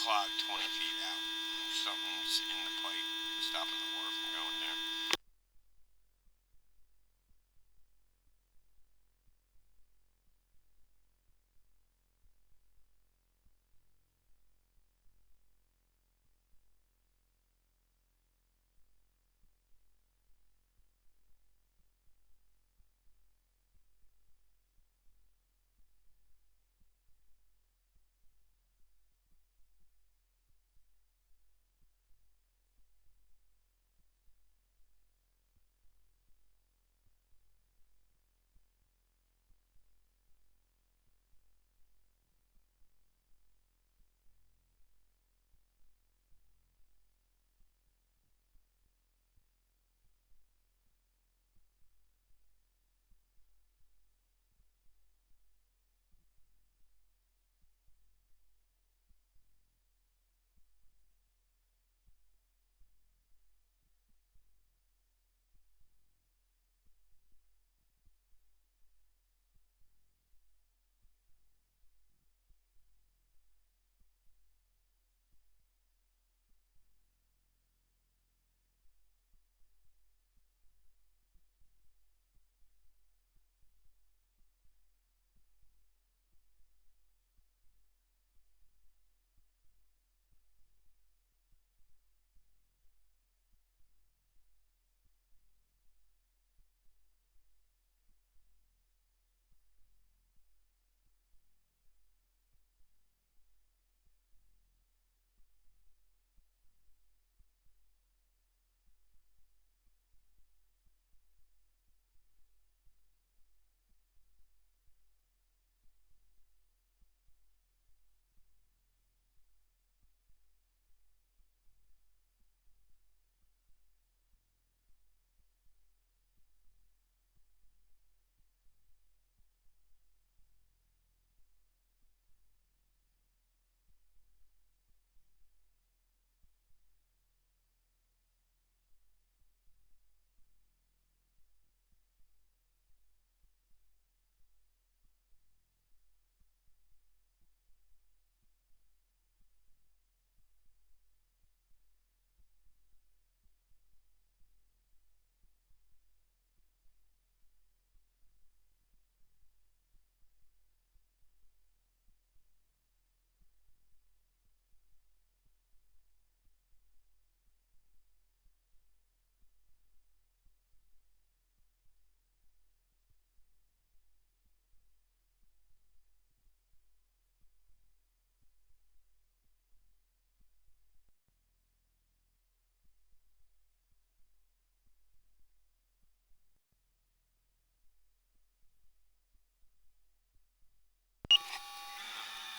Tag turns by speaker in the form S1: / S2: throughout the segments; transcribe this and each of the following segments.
S1: clogged 20 feet out. Something's in the pipe stopping the water from going there.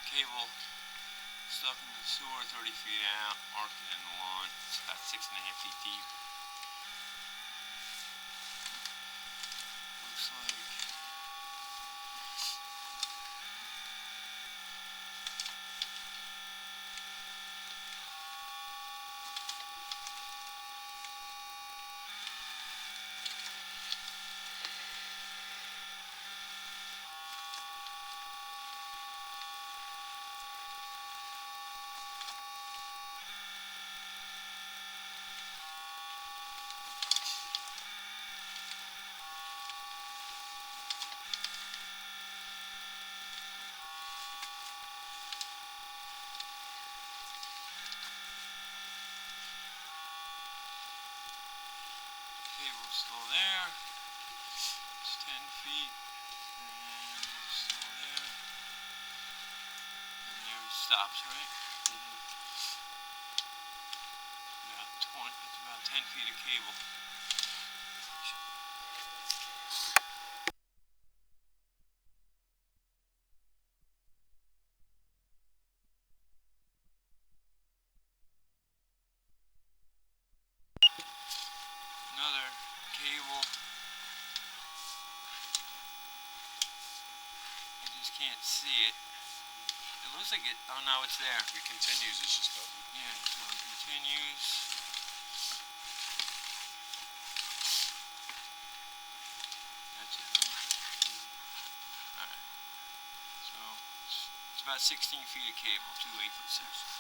S1: Cable stuck in the sewer 30 feet out, marked it in the lawn. It's about 6.5 feet deep. Looks like cable's still there. It's 10 feet. And it's still there. And there it stops, right? It's about 10 feet of cable. Another cable. You just can't see it. It looks like it. Oh no, it's there.
S2: It continues, it's just covered.
S1: Yeah, so it continues. That's it, right? Alright. So it's about 16 feet of cable, two 8'6".